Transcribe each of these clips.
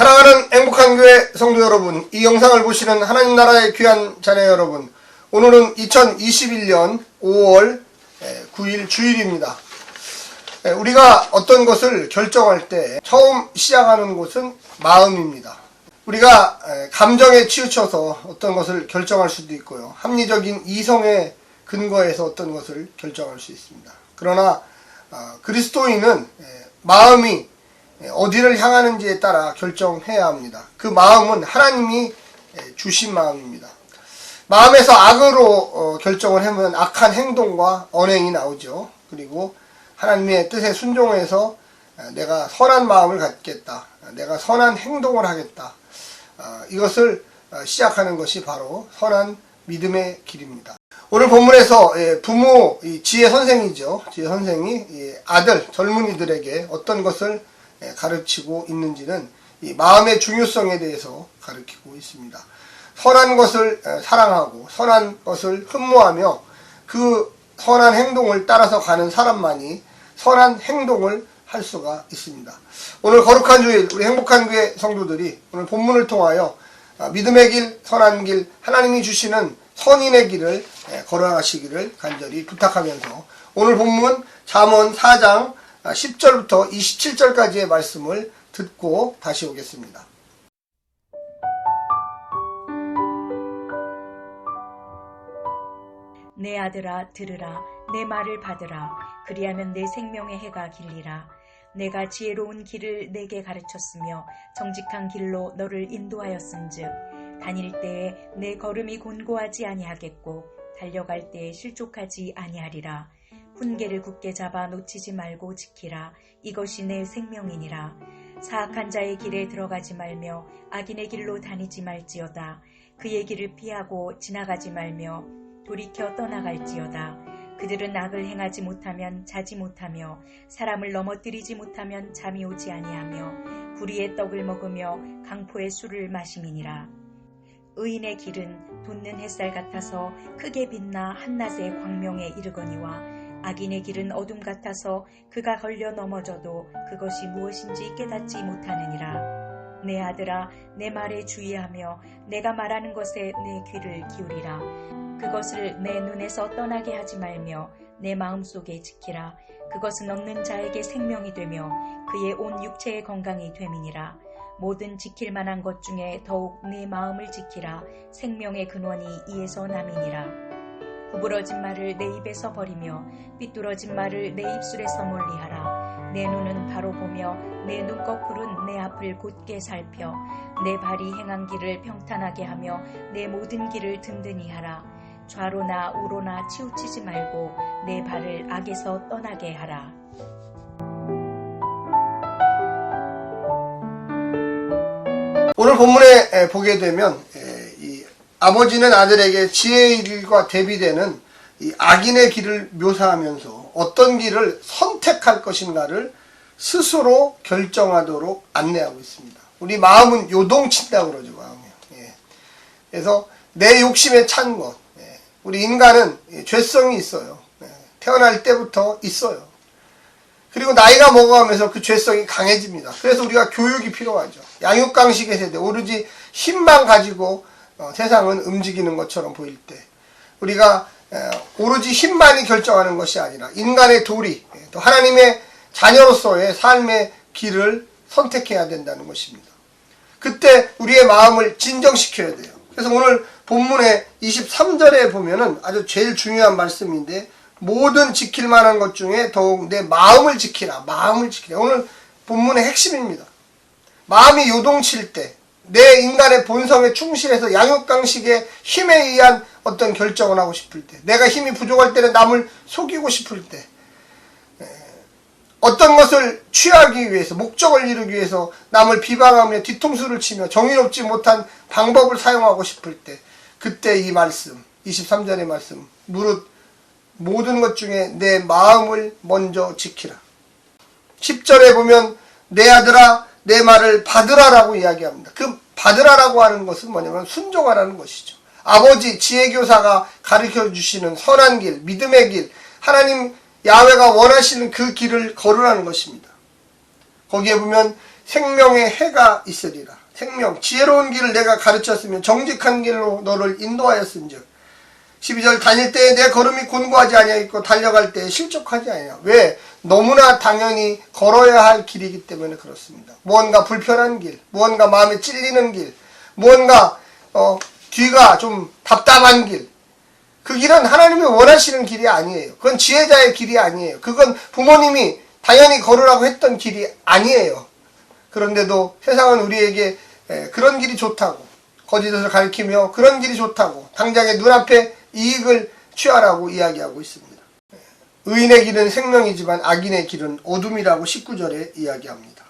사랑하는 행복한 교회 성도 여러분, 이 영상을 보시는 하나님 나라의 귀한 자녀 여러분, 오늘은 2021년 5월 9일 주일입니다. 우리가 어떤 것을 결정할 때 처음 시작하는 곳은 마음입니다. 우리가 감정에 치우쳐서 어떤 것을 결정할 수도 있고요, 합리적인 이성에 근거해서 어떤 것을 결정할 수 있습니다. 그러나 그리스도인은 마음이 어디를 향하는지에 따라 결정해야 합니다. 그 마음은 하나님이 주신 마음입니다. 마음에서 악으로 결정을 하면 악한 행동과 언행이 나오죠. 그리고 하나님의 뜻에 순종해서 내가 선한 마음을 갖겠다, 내가 선한 행동을 하겠다, 이것을 시작하는 것이 바로 선한 믿음의 길입니다. 오늘 본문에서 부모, 지혜 선생이죠. 지혜 선생이 아들, 젊은이들에게 어떤 것을 가르치고 있는지는 이 마음의 중요성에 대해서 가르치고 있습니다. 선한 것을 사랑하고 선한 것을 흠모하며 그 선한 행동을 따라서 가는 사람만이 선한 행동을 할 수가 있습니다. 오늘 거룩한 주일 우리 행복한 교회 성도들이 오늘 본문을 통하여 믿음의 길, 선한 길, 하나님이 주시는 선인의 길을 걸어가시기를 간절히 부탁하면서 오늘 본문 잠언 4장 10절부터 27절까지의 말씀을 듣고 다시 오겠습니다. 내 아들아 들으라, 내 말을 받으라. 그리하면 내 생명의 해가 길리라. 내가 지혜로운 길을 내게 가르쳤으며 정직한 길로 너를 인도하였은즉 다닐 때에 내 걸음이 곤고하지 아니하겠고 달려갈 때에 실족하지 아니하리라. 훈계를 굳게 잡아 놓치지 말고 지키라. 이것이 내 생명이니라. 사악한 자의 길에 들어가지 말며 악인의 길로 다니지 말지어다. 그의 길을 피하고 지나가지 말며 돌이켜 떠나갈지어다. 그들은 악을 행하지 못하면 자지 못하며 사람을 넘어뜨리지 못하면 잠이 오지 아니하며 불의의 떡을 먹으며 강포의 술을 마심이니라. 의인의 길은 돋는 햇살 같아서 크게 빛나 한낮의 광명에 이르거니와 악인의 길은 어둠 같아서 그가 걸려 넘어져도 그것이 무엇인지 깨닫지 못하느니라. 내 아들아, 내 말에 주의하며 내가 말하는 것에 내 귀를 기울이라. 그것을 내 눈에서 떠나게 하지 말며 내 마음속에 지키라. 그것은 얻는 자에게 생명이 되며 그의 온 육체의 건강이 됨이니라. 모든 지킬 만한 것 중에 더욱 내 마음을 지키라. 생명의 근원이 이에서 남이니라. 구부러진 말을 내 입에서 버리며 삐뚤어진 말을 내 입술에서 멀리하라. 내 눈은 바로 보며 내 눈꺼풀은 내 앞을 곧게 살펴 내 발이 행한 길을 평탄하게 하며 내 모든 길을 든든히 하라. 좌로나 우로나 치우치지 말고 내 발을 악에서 떠나게 하라. 오늘 본문에 보게 되면 아버지는 아들에게 지혜의 길과 대비되는 이 악인의 길을 묘사하면서 어떤 길을 선택할 것인가를 스스로 결정하도록 안내하고 있습니다. 우리 마음은 요동친다고 그러죠, 마음이. 그래서 내 욕심에 찬 것. 우리 인간은 죄성이 있어요. 태어날 때부터 있어요. 그리고 나이가 먹어가면서 그 죄성이 강해집니다. 그래서 우리가 교육이 필요하죠. 양육강식의 세대, 오로지 힘만 가지고 세상은 움직이는 것처럼 보일 때 우리가 오로지 힘만이 결정하는 것이 아니라 인간의 도리, 또 하나님의 자녀로서의 삶의 길을 선택해야 된다는 것입니다. 그때 우리의 마음을 진정시켜야 돼요. 그래서 오늘 본문의 23절에 보면은 아주 제일 중요한 말씀인데 모든 지킬 만한 것 중에 더욱 내 마음을 지키라. 마음을 지키라. 오늘 본문의 핵심입니다. 마음이 요동칠 때 내 인간의 본성에 충실해서 양육강식의 힘에 의한 어떤 결정을 하고 싶을 때, 내가 힘이 부족할 때는 남을 속이고 싶을 때, 어떤 것을 취하기 위해서, 목적을 이루기 위해서 남을 비방하며 뒤통수를 치며 정의롭지 못한 방법을 사용하고 싶을 때, 그때 이 말씀, 23절의 말씀, 무릇 모든 것 중에 내 마음을 먼저 지키라. 10절에 보면 내 아들아 내 말을 받으라라고 이야기합니다. 그 받으라라고 하는 것은 뭐냐면 순종하라는 것이죠. 아버지 지혜교사가 가르쳐 주시는 선한 길, 믿음의 길, 하나님 야훼가 원하시는 그 길을 걸으라는 것입니다. 거기에 보면 생명의 해가 있으리라. 생명, 지혜로운 길을 내가 가르쳤으며 정직한 길로 너를 인도하였은즉 12절 다닐 때에 내 걸음이 곤고하지 아니하였고 달려갈 때에 실족하지 아니하여. 왜? 너무나 당연히 걸어야 할 길이기 때문에 그렇습니다. 무언가 불편한 길, 무언가 마음에 찔리는 길, 무언가 뒤가 좀 답답한 길, 그 길은 하나님이 원하시는 길이 아니에요. 그건 지혜자의 길이 아니에요. 그건 부모님이 당연히 걸으라고 했던 길이 아니에요. 그런데도 세상은 우리에게 그런 길이 좋다고, 거짓을 가리키며 그런 길이 좋다고 당장의 눈앞에 이익을 취하라고 이야기하고 있습니다. 의인의 길은 생명이지만 악인의 길은 어둠이라고 19절에 이야기합니다.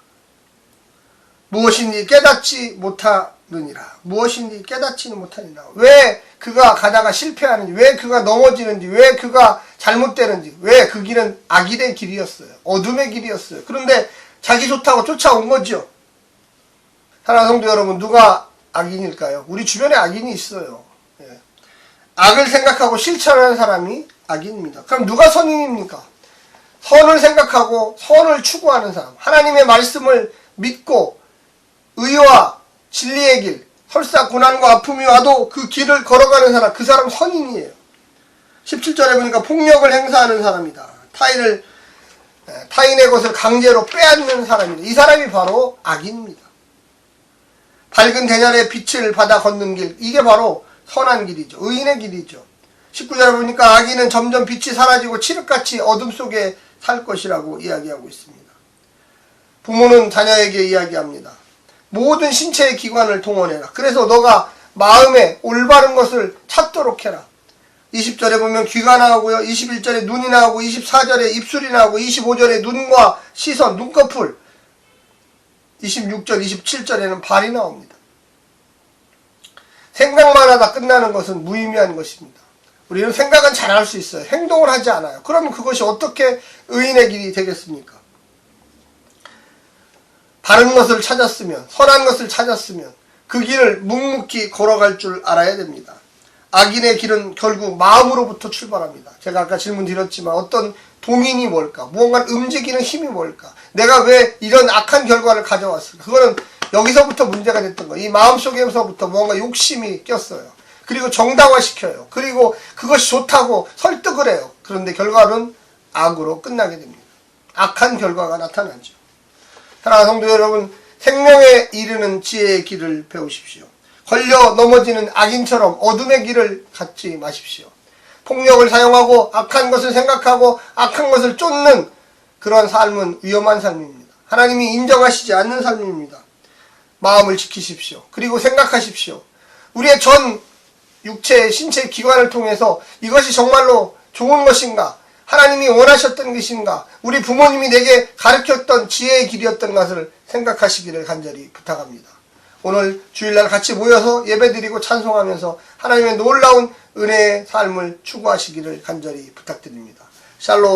무엇인지 깨닫지 못하느니라. 무엇인지 깨닫지는 못하느니라. 왜 그가 가다가 실패하는지, 왜 그가 넘어지는지, 왜 그가 잘못되는지, 왜 그 길은 악인의 길이었어요. 어둠의 길이었어요. 그런데 자기 좋다고 쫓아온 거죠. 사랑하는 성도 여러분, 누가 악인일까요? 우리 주변에 악인이 있어요. 악을 생각하고 실천하는 사람이 악인입니다. 그럼 누가 선인입니까? 선을 생각하고 선을 추구하는 사람, 하나님의 말씀을 믿고 의와 진리의 길, 설사 고난과 아픔이 와도 그 길을 걸어가는 사람, 그 사람 선인이에요. 17절에 보니까 폭력을 행사하는 사람이다. 타인의 것을 강제로 빼앗는 사람이다. 이 사람이 바로 악인입니다. 밝은 대낮의 빛을 받아 걷는 길, 이게 바로 선한 길이죠. 의인의 길이죠. 19절에 보니까 악인은 점점 빛이 사라지고 칠흑같이 어둠 속에 살 것이라고 이야기하고 있습니다. 부모는 자녀에게 이야기합니다. 모든 신체의 기관을 동원해라. 그래서 너가 마음에 올바른 것을 찾도록 해라. 20절에 보면 귀가 나오고요. 21절에 눈이 나오고 24절에 입술이 나오고 25절에 눈과 시선, 눈꺼풀, 26절, 27절에는 발이 나옵니다. 생각만 하다 끝나는 것은 무의미한 것입니다. 우리는 생각은 잘할 수 있어요. 행동을 하지 않아요. 그러면 그것이 어떻게 의인의 길이 되겠습니까? 바른 것을 찾았으면, 선한 것을 찾았으면 그 길을 묵묵히 걸어갈 줄 알아야 됩니다. 악인의 길은 결국 마음으로부터 출발합니다. 제가 아까 질문 드렸지만 어떤 동인이 뭘까? 무언가 움직이는 힘이 뭘까? 내가 왜 이런 악한 결과를 가져왔을까? 그거는 여기서부터 문제가 됐던 거예요. 이 마음속에서부터 무언가 욕심이 꼈어요. 그리고 정당화시켜요. 그리고 그것이 좋다고 설득을 해요. 그런데 결과는 악으로 끝나게 됩니다. 악한 결과가 나타나죠. 사랑하는 성도 여러분, 생명에 이르는 지혜의 길을 배우십시오. 걸려 넘어지는 악인처럼 어둠의 길을 갖지 마십시오. 폭력을 사용하고 악한 것을 생각하고 악한 것을 쫓는 그런 삶은 위험한 삶입니다. 하나님이 인정하시지 않는 삶입니다. 마음을 지키십시오. 그리고 생각하십시오. 우리의 전 육체의 신체 기관을 통해서 이것이 정말로 좋은 것인가? 하나님이 원하셨던 것인가? 우리 부모님이 내게 가르쳤던 지혜의 길이었던 것을 생각하시기를 간절히 부탁합니다. 오늘 주일날 같이 모여서 예배드리고 찬송하면서 하나님의 놀라운 은혜의 삶을 추구하시기를 간절히 부탁드립니다. 샬롬.